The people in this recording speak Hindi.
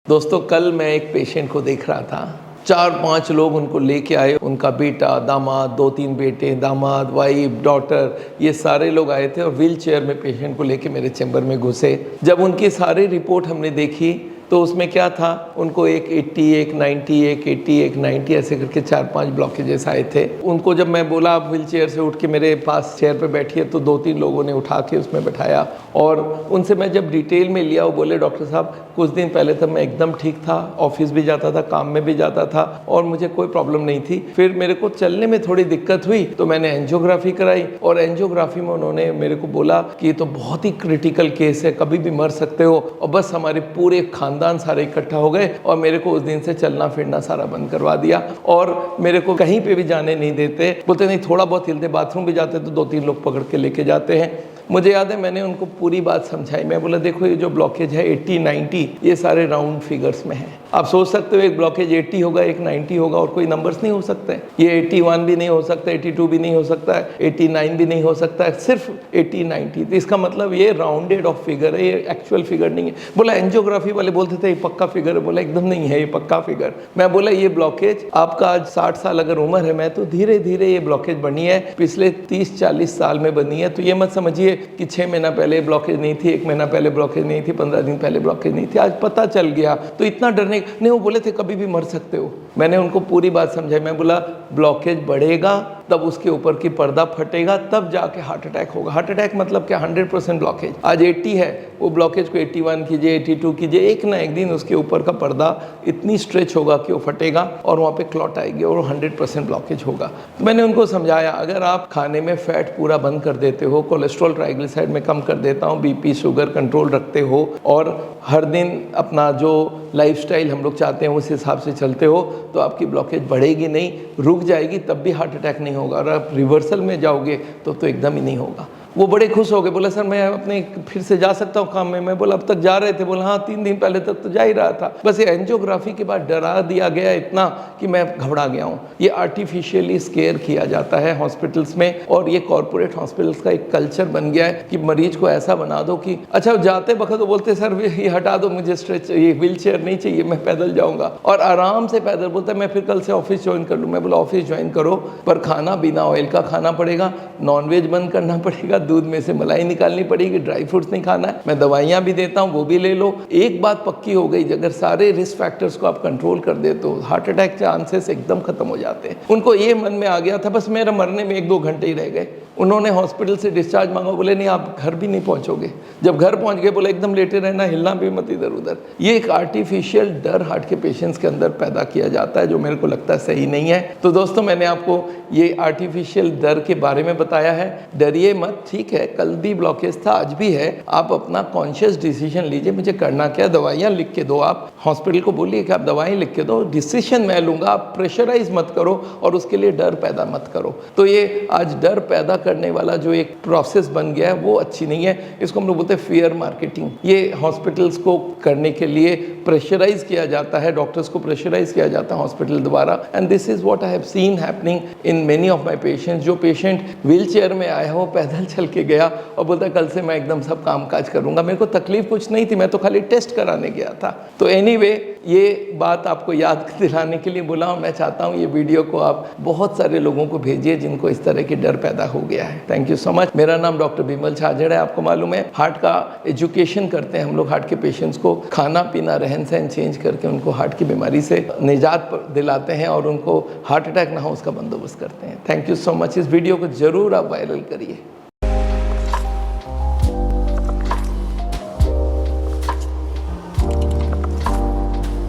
दोस्तों कल मैं एक पेशेंट को देख रहा था। 4-5 लोग उनको लेके आए, उनका बेटा, दामाद, 2-3 बेटे, दामाद, वाइफ, डॉटर, ये सारे लोग आए थे और व्हील चेयर में पेशेंट को लेके मेरे चैम्बर में घुसे। जब उनकी सारी रिपोर्ट हमने देखी तो उसमें क्या था, उनको एक 80, एक 90, एक 80, एक 90 ऐसे करके 4-5 ब्लॉकेजेस आए थे। उनको जब मैं बोला आप व्हील चेयर से उठ के मेरे पास चेयर पे बैठिए, तो 2-3 लोगों ने उठा के उसमें बैठाया और उनसे मैं जब डिटेल में लिया, वो बोले डॉक्टर साहब कुछ दिन पहले तक मैं एकदम ठीक था, ऑफिस भी जाता था, काम में भी जाता था और मुझे कोई प्रॉब्लम नहीं थी। फिर मेरे को चलने में थोड़ी दिक्कत हुई तो मैंने एंजियोग्राफी कराई और एंजियोग्राफी में उन्होंने मेरे को बोला कि ये तो बहुत ही क्रिटिकल केस है, कभी भी मर सकते हो। और बस हमारे पूरे खानदान सारे इकट्ठा हो गए और मेरे को उस दिन से चलना फिरना सारा बंद करवा दिया और मेरे को कहीं पे भी जाने नहीं देते। बोलते नहीं, थोड़ा बहुत हिलते, बाथरूम भी जाते तो 2-3 लोग पकड़ के लेके जाते हैं। मुझे याद है मैंने उनको पूरी बात समझाई। मैं बोला देखो ये जो ब्लॉकेज है 80, 90 ये सारे राउंड फिगर्स में है। आप सोच सकते हो एक ब्लॉकेज 80 होगा, एक 90 होगा और कोई नंबर्स नहीं हो सकते। ये 81 भी नहीं हो सकता, 82 भी नहीं हो सकता है, 89 भी नहीं हो सकता है, सिर्फ 80, 90। तो इसका मतलब ये राउंडेड ऑफ फिगर है, ये एक्चुअल फिगर नहीं है। बोला एंजियोग्राफी वाले बोलते थे ये पक्का फिगर है। बोला एकदम नहीं है ये पक्का फिगर। मैं बोला ये ब्लॉकेज आपका आज 60 साल अगर उम्र है, मैं तो धीरे धीरे ये ब्लॉकेज बनी है, पिछले 30-40 साल में बनी है। तो ये मत समझिए कि 6 महीना पहले ब्लॉकेज नहीं थी, 1 महीना पहले ब्लॉकेज नहीं थी, 15 दिन पहले ब्लॉकेज नहीं थी, आज पता चल गया। तो इतना डरने नहीं। वो बोले थे कभी भी मर सकते हो। मैंने उनको पूरी बात समझाई। मैं बोला ब्लॉकेज बढ़ेगा तब उसके ऊपर की पर्दा फटेगा, तब जाके हार्ट अटैक होगा। हार्ट अटैक मतलब क्या, 100% ब्लॉकेज। आज 80 है, वो ब्लॉकेज को 81 कीजिए, 82 कीजिए, एक ना एक दिन उसके ऊपर का पर्दा इतनी स्ट्रेच होगा कि वो फटेगा और वहाँ पे क्लॉट आएगी और 100% ब्लॉकेज होगा। तो मैंने उनको समझाया अगर आप खाने में फैट पूरा बंद कर देते हो, कोलेस्ट्रॉल ट्राइग्लिसराइड में कम कर देता हूँ, बीपी शुगर कंट्रोल रखते हो और हर दिन अपना जो लाइफस्टाइल हम लोग चाहते हैं उस हिसाब से चलते हो, तो आपकी ब्लॉकेज बढ़ेगी नहीं, रुक जाएगी, तब भी हार्ट अटैक नहीं होगा। और आप रिवर्सल में जाओगे तो एकदम ही नहीं होगा। वो बड़े खुश हो गए, बोला सर मैं अपने फिर से जा सकता हूँ काम में। मैं बोला अब तक जा रहे थे? बोला हाँ 3 दिन पहले तक तो जा ही रहा था, बस ये एंजियोग्राफी के बाद डरा दिया गया इतना कि मैं घबरा गया हूँ। ये आर्टिफिशियली स्केयर किया जाता है हॉस्पिटल्स में और ये कॉर्पोरेट हॉस्पिटल्स का एक कल्चर बन गया है कि मरीज को ऐसा बना दो कि अच्छा जाते वक्त तो बोलते सर ये हटा दो, मुझे स्ट्रेच ये व्हील चेयर नहीं चाहिए, मैं पैदल जाऊँगा। और आराम से पैदल बोलता है मैं फिर कल से ऑफिस ज्वाइन कर लूँ। मैं बोला ऑफिस ज्वाइन करो पर खाना बिना ऑयल का खाना पड़ेगा, नॉनवेज बंद करना पड़ेगा, दूध में से मलाई निकालनी पड़ेगी, ड्राई फ्रूट्स नहीं खाना है, मैं दवाइयां भी देता हूं वो भी ले लो। एक बात पक्की हो गई, अगर सारे रिस्क फैक्टर्स को आप कंट्रोल कर दे तो हार्ट अटैक चांसेस एकदम खत्म हो जाते हैं। उनको ये मन में आ गया था बस मेरा मरने में 1-2 घंटे ही रह गए। उन्होंने हॉस्पिटल से डिस्चार्ज मांगा, बोले नहीं आप घर भी नहीं पहुंचोगे। जब घर पहुंच गए बोले एकदम लेटे रहना, हिलना भी मत इधर उधर। ये एक आर्टिफिशियल डर हार्ट के पेशेंट्स के अंदर पैदा किया जाता है जो मेरे को लगता है सही नहीं है। तो दोस्तों मैंने आपको ये आर्टिफिशियल डर के बारे में बताया है। डरिए मत, ठीक है कल भी ब्लॉकेज था, आज भी है। आप अपना कॉन्शियस डिसीजन लीजिए, मुझे करना क्या, दवाइयाँ लिख के दो। आप हॉस्पिटल को बोलिए कि आप दवाएं लिख के दो, डिसीजन मैं लूँगा, आप प्रेशराइज मत करो और उसके लिए डर पैदा मत करो। तो ये आज डर पैदा करने वाला जो एक प्रोसेस बन गया है वो अच्छी नहीं है। इसको हम लोग बोलते हैं फियर मार्केटिंग। ये हॉस्पिटल्स को करने के लिए प्रेशराइज किया जाता है, डॉक्टर्स को प्रेशराइज किया जाता है हॉस्पिटल द्वारा। And this is what I have seen happening in many of my patients. जो पेशेंट व्हील चेयर में आया है वो पैदल चल के गया और बोलता कल से मैं एकदम सब काम काज करूंगा, मेरे को तकलीफ कुछ नहीं थी, मैं तो खाली टेस्ट कराने गया था। तो एनीवे ये बात आपको याद दिलाने के लिए बोला हूँ। मैं चाहता हूँ ये वीडियो को आप बहुत सारे लोगों को भेजिए जिनको इस तरह की डर पैदा हो गया है। Thank you so much. मेरा नाम डॉक्टर बिमल छाजड़ है। आपको मालूम है हार्ट का एजुकेशन करते हैं हम लोग, हार्ट के पेशेंट्स को खाना पीना रहन सहन चेंज करके उनको हार्ट की बीमारी से निजात दिलाते हैं और उनको हार्ट अटैक ना हो उसका बंदोबस्त करते हैं। Thank you so much. इस वीडियो को जरूर आप वायरल करिए।